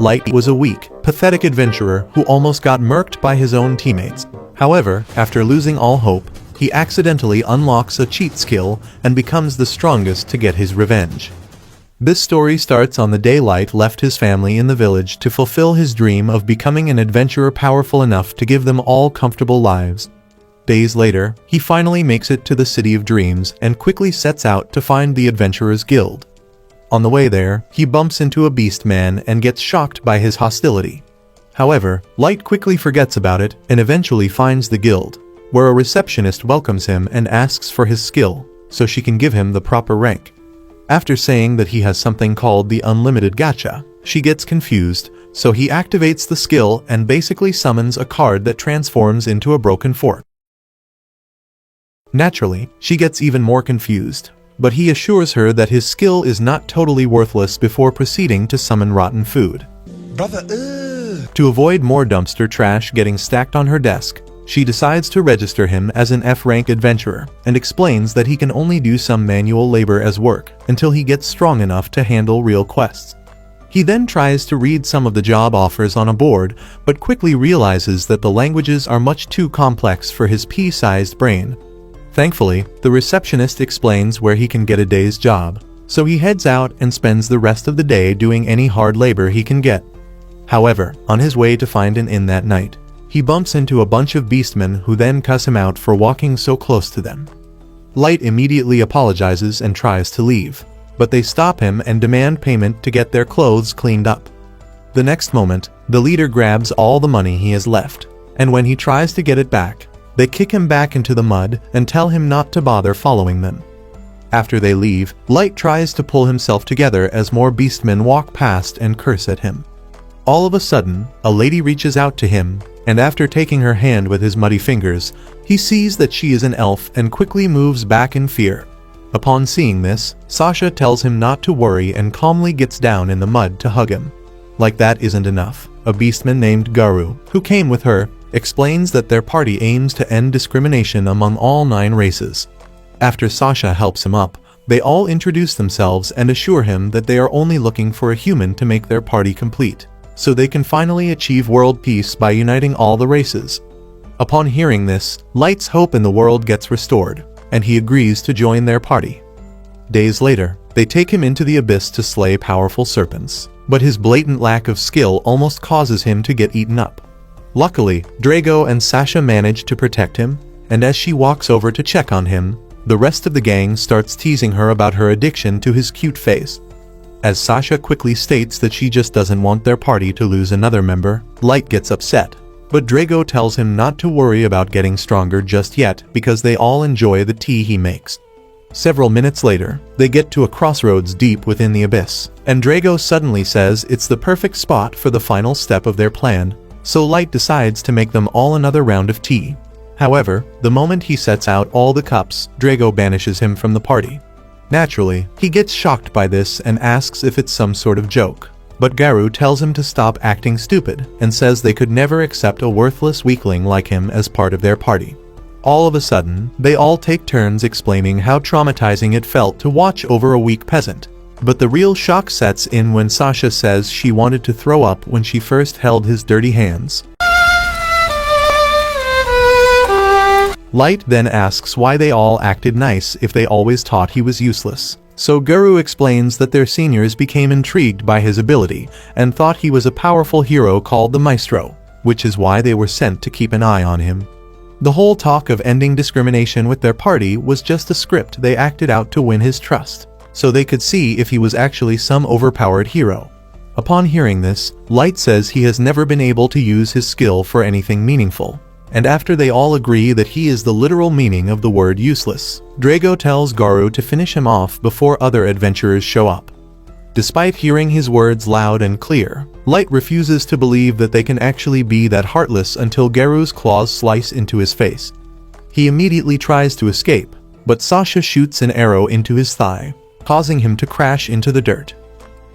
Light was a weak, pathetic adventurer who almost got murked by his own teammates. However, after losing all hope, he accidentally unlocks a cheat skill and becomes the strongest to get his revenge. This story starts on the day Light left his family in the village to fulfill his dream of becoming an adventurer powerful enough to give them all comfortable lives. Days later, he finally makes it to the City of Dreams and quickly sets out to find the Adventurers Guild. On the way there, he bumps into a beast man and gets shocked by his hostility. However, Light quickly forgets about it and eventually finds the guild, where a receptionist welcomes him and asks for his skill, so she can give him the proper rank. After saying that he has something called the unlimited gacha, she gets confused, so he activates the skill and basically summons a card that transforms into a broken fork. Naturally, she gets even more confused, but he assures her that his skill is not totally worthless before proceeding to summon rotten food. To avoid more dumpster trash getting stacked on her desk, she decides to register him as an F-rank adventurer and explains that he can only do some manual labor as work until he gets strong enough to handle real quests. He then tries to read some of the job offers on a board, but quickly realizes that the languages are much too complex for his pea-sized brain. Thankfully, the receptionist explains where he can get a day's job, so he heads out and spends the rest of the day doing any hard labor he can get. However, on his way to find an inn that night, he bumps into a bunch of beastmen who then cuss him out for walking so close to them. Light immediately apologizes and tries to leave, but they stop him and demand payment to get their clothes cleaned up. The next moment, the leader grabs all the money he has left, and when he tries to get it back, they kick him back into the mud and tell him not to bother following them. After they leave, Light tries to pull himself together as more beastmen walk past and curse at him. All of a sudden, a lady reaches out to him, and after taking her hand with his muddy fingers, he sees that she is an elf and quickly moves back in fear. Upon seeing this, Sasha tells him not to worry and calmly gets down in the mud to hug him. Like that isn't enough, a beastman named Garu, who came with her, explains that their party aims to end discrimination among all 9 races. After Sasha helps him up, they all introduce themselves and assure him that they are only looking for a human to make their party complete, so they can finally achieve world peace by uniting all the races. Upon hearing this, Light's hope in the world gets restored, and he agrees to join their party. Days later, they take him into the abyss to slay powerful serpents, but his blatant lack of skill almost causes him to get eaten up. Luckily, Drago and Sasha manage to protect him, and as she walks over to check on him, the rest of the gang starts teasing her about her addiction to his cute face. As Sasha quickly states that she just doesn't want their party to lose another member, Light gets upset, but Drago tells him not to worry about getting stronger just yet because they all enjoy the tea he makes. Several minutes later, they get to a crossroads deep within the abyss, and Drago suddenly says it's the perfect spot for the final step of their plan, so Light decides to make them all another round of tea. However, the moment he sets out all the cups, Drago banishes him from the party. Naturally, he gets shocked by this and asks if it's some sort of joke, but Garu tells him to stop acting stupid and says they could never accept a worthless weakling like him as part of their party. All of a sudden, they all take turns explaining how traumatizing it felt to watch over a weak peasant. But the real shock sets in when Sasha says she wanted to throw up when she first held his dirty hands. Light then asks why they all acted nice if they always thought he was useless. So Garu explains that their seniors became intrigued by his ability and thought he was a powerful hero called the Maestro, which is why they were sent to keep an eye on him. The whole talk of ending discrimination with their party was just a script they acted out to win his trust, so they could see if he was actually some overpowered hero. Upon hearing this, Light says he has never been able to use his skill for anything meaningful, and after they all agree that he is the literal meaning of the word useless, Drago tells Garu to finish him off before other adventurers show up. Despite hearing his words loud and clear, Light refuses to believe that they can actually be that heartless until Garu's claws slice into his face. He immediately tries to escape, but Sasha shoots an arrow into his thigh, causing him to crash into the dirt.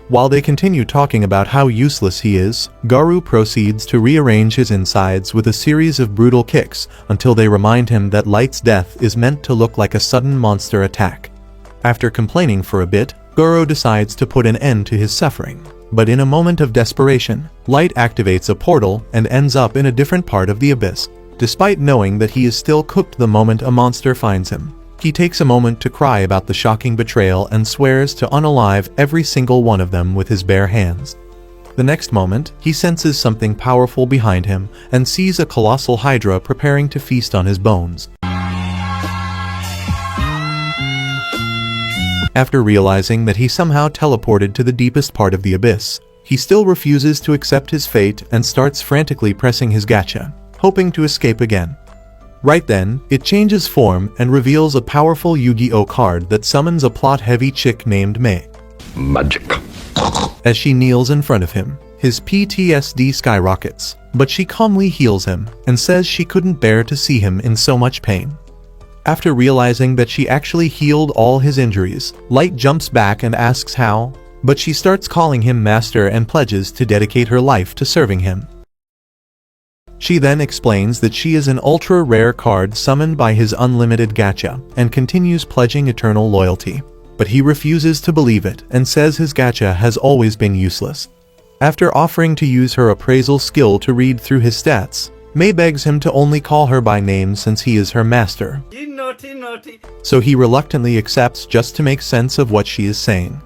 While they continue talking about how useless he is, Garu proceeds to rearrange his insides with a series of brutal kicks until they remind him that Light's death is meant to look like a sudden monster attack. After complaining for a bit, Garu decides to put an end to his suffering, But in a moment of desperation, Light activates a portal and ends up in a different part of the abyss. Despite knowing that he is still cooked the moment a monster finds him, he takes a moment to cry about the shocking betrayal and swears to unalive every single one of them with his bare hands. The next moment, he senses something powerful behind him and sees a colossal hydra preparing to feast on his bones. After realizing that he somehow teleported to the deepest part of the abyss, he still refuses to accept his fate and starts frantically pressing his gacha, hoping to escape again. Right then, it changes form and reveals a powerful Yu-Gi-Oh card that summons a plot-heavy chick named Mei. Magic. As she kneels in front of him, his PTSD skyrockets, but she calmly heals him and says she couldn't bear to see him in so much pain. After realizing that she actually healed all his injuries, Light jumps back and asks how, but she starts calling him master and pledges to dedicate her life to serving him. She then explains that she is an ultra-rare card summoned by his unlimited gacha and continues pledging eternal loyalty. But he refuses to believe it and says his gacha has always been useless. After offering to use her appraisal skill to read through his stats, Mei begs him to only call her by name since he is her master. You naughty. So he reluctantly accepts just to make sense of what she is saying.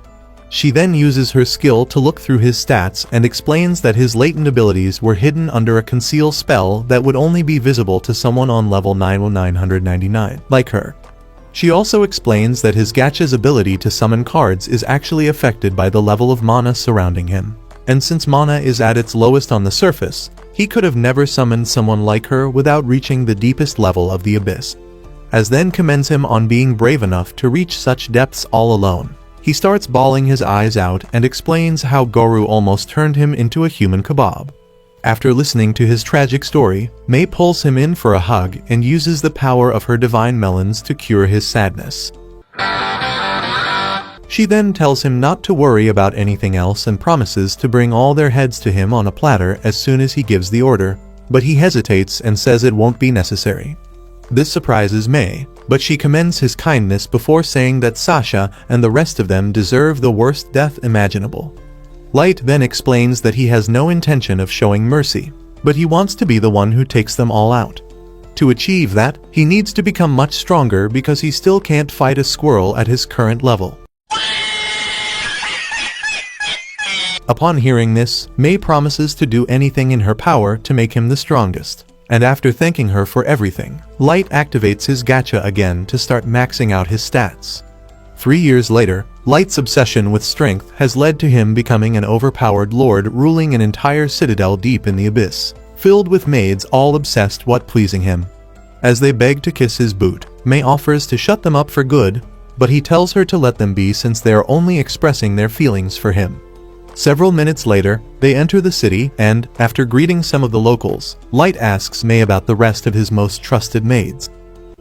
She then uses her skill to look through his stats and explains that his latent abilities were hidden under a conceal spell that would only be visible to someone on level 999, like her. She also explains that his gacha's ability to summon cards is actually affected by the level of mana surrounding him. And since mana is at its lowest on the surface, he could have never summoned someone like her without reaching the deepest level of the abyss. As then commends him on being brave enough to reach such depths all alone. He starts bawling his eyes out and explains how Guru almost turned him into a human kebab. After listening to his tragic story, Mei pulls him in for a hug and uses the power of her divine melons to cure his sadness. She then tells him not to worry about anything else and promises to bring all their heads to him on a platter as soon as he gives the order, but he hesitates and says it won't be necessary. This surprises Mei, but she commends his kindness before saying that Sasha and the rest of them deserve the worst death imaginable. Light then explains that he has no intention of showing mercy, but he wants to be the one who takes them all out. To achieve that, he needs to become much stronger because he still can't fight a squirrel at his current level. Upon hearing this, Mei promises to do anything in her power to make him the strongest. And after thanking her for everything, Light activates his gacha again to start maxing out his stats. 3 years later, Light's obsession with strength has led to him becoming an overpowered lord ruling an entire citadel deep in the abyss, filled with maids all obsessed with pleasing him. As they beg to kiss his boot, Mei offers to shut them up for good, but he tells her to let them be since they are only expressing their feelings for him. Several minutes later, they enter the city and, after greeting some of the locals, Light asks Mei about the rest of his most trusted maids.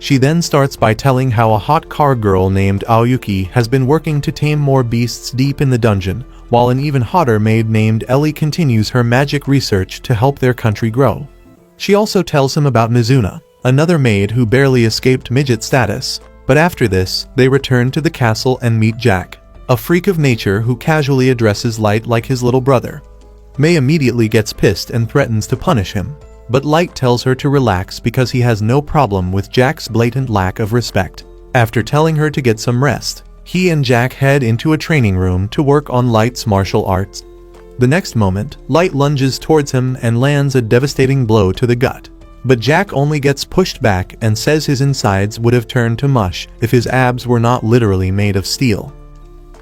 She then starts by telling how a hot car girl named Aoyuki has been working to tame more beasts deep in the dungeon, while an even hotter maid named Ellie continues her magic research to help their country grow. She also tells him about Mizuna, another maid who barely escaped midget status, but after this, they return to the castle and meet Jack, a freak of nature who casually addresses Light like his little brother. Mei immediately gets pissed and threatens to punish him, but Light tells her to relax because he has no problem with Jack's blatant lack of respect. After telling her to get some rest, he and Jack head into a training room to work on Light's martial arts. The next moment, Light lunges towards him and lands a devastating blow to the gut. But Jack only gets pushed back and says his insides would have turned to mush if his abs were not literally made of steel.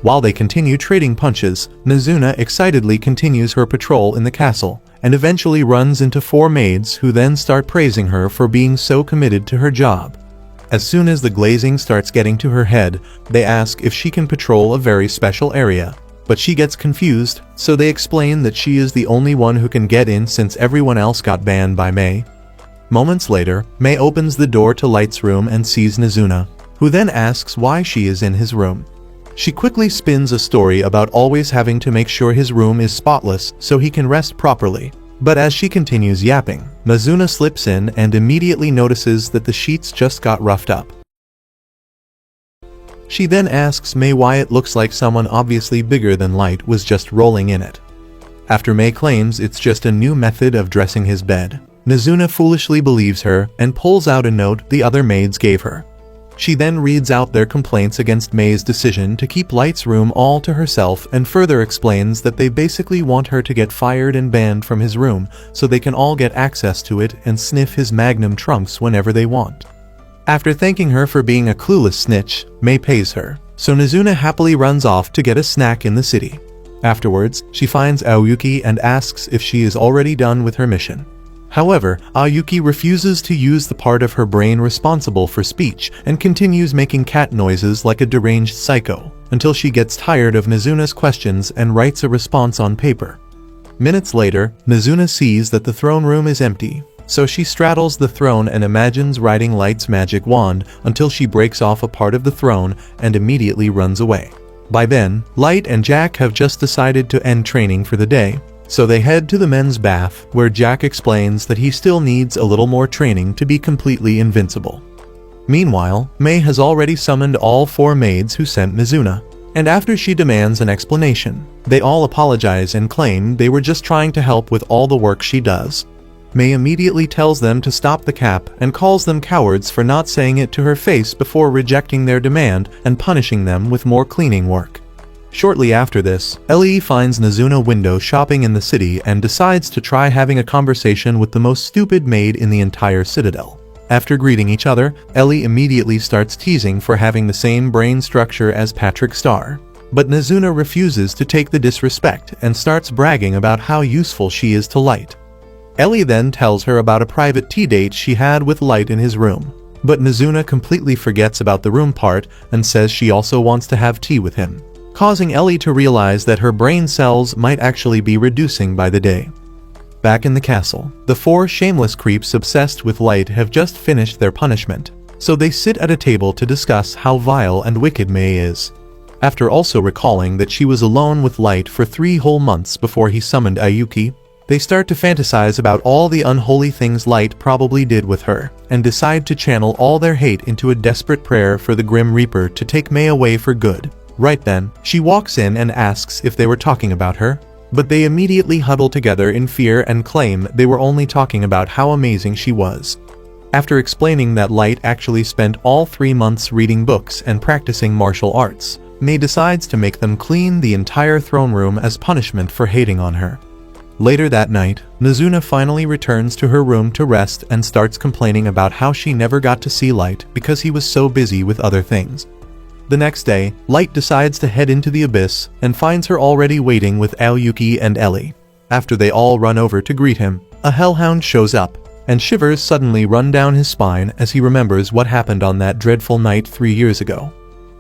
While they continue trading punches, Mizuna excitedly continues her patrol in the castle, and eventually runs into 4 maids who then start praising her for being so committed to her job. As soon as the glazing starts getting to her head, they ask if she can patrol a very special area, but she gets confused, so they explain that she is the only one who can get in since everyone else got banned by Mei. Moments later, Mei opens the door to Light's room and sees Mizuna, who then asks why she is in his room. She quickly spins a story about always having to make sure his room is spotless so he can rest properly. But as she continues yapping, Mizuna slips in and immediately notices that the sheets just got roughed up. She then asks Mei why it looks like someone obviously bigger than Light was just rolling in it. After Mei claims it's just a new method of dressing his bed, Mizuna foolishly believes her and pulls out a note the other maids gave her. She then reads out their complaints against Mei's decision to keep Light's room all to herself and further explains that they basically want her to get fired and banned from his room so they can all get access to it and sniff his magnum trunks whenever they want. After thanking her for being a clueless snitch, Mei pays her, so Mizuna happily runs off to get a snack in the city. Afterwards, she finds Aoyuki and asks if she is already done with her mission. However, Aoyuki refuses to use the part of her brain responsible for speech and continues making cat noises like a deranged psycho, until she gets tired of Mizuna's questions and writes a response on paper. Minutes later, Mizuna sees that the throne room is empty, so she straddles the throne and imagines riding Light's magic wand until she breaks off a part of the throne and immediately runs away. By then, Light and Jack have just decided to end training for the day, so they head to the men's bath, where Jack explains that he still needs a little more training to be completely invincible. Meanwhile, Mei has already summoned all 4 maids who sent Mizuna, and after she demands an explanation, they all apologize and claim they were just trying to help with all the work she does. Mei immediately tells them to stop the cap and calls them cowards for not saying it to her face before rejecting their demand and punishing them with more cleaning work. Shortly after this, Ellie finds Mizuna window shopping in the city and decides to try having a conversation with the most stupid maid in the entire citadel. After greeting each other, Ellie immediately starts teasing for having the same brain structure as Patrick Star. But Mizuna refuses to take the disrespect and starts bragging about how useful she is to Light. Ellie then tells her about a private tea date she had with Light in his room. But Mizuna completely forgets about the room part and says she also wants to have tea with him, causing Ellie to realize that her brain cells might actually be reducing by the day. Back in the castle, the 4 shameless creeps obsessed with Light have just finished their punishment, so they sit at a table to discuss how vile and wicked Mei is. After also recalling that she was alone with Light for 3 whole months before he summoned Aoyuki, they start to fantasize about all the unholy things Light probably did with her, and decide to channel all their hate into a desperate prayer for the Grim Reaper to take Mei away for good. Right then, she walks in and asks if they were talking about her, but they immediately huddle together in fear and claim they were only talking about how amazing she was. After explaining that Light actually spent all 3 months reading books and practicing martial arts, Mei decides to make them clean the entire throne room as punishment for hating on her. Later that night, Mizuna finally returns to her room to rest and starts complaining about how she never got to see Light because he was so busy with other things. The next day, Light decides to head into the abyss and finds her already waiting with Aoyuki and Ellie. After they all run over to greet him, a hellhound shows up, and shivers suddenly run down his spine as he remembers what happened on that dreadful night 3 years ago.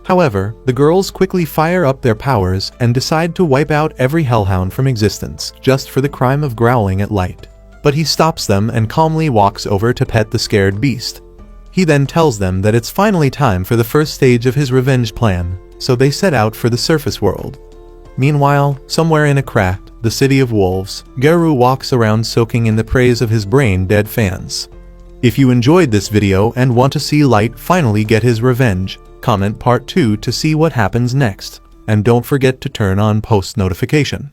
However, the girls quickly fire up their powers and decide to wipe out every hellhound from existence just for the crime of growling at Light. But he stops them and calmly walks over to pet the scared beast. He then tells them that it's finally time for the first stage of his revenge plan, so they set out for the surface world. Meanwhile, somewhere in a crack, the city of wolves, Geru walks around soaking in the praise of his brain-dead fans. If you enjoyed this video and want to see Light finally get his revenge, comment part 2 to see what happens next, and don't forget to turn on post notification.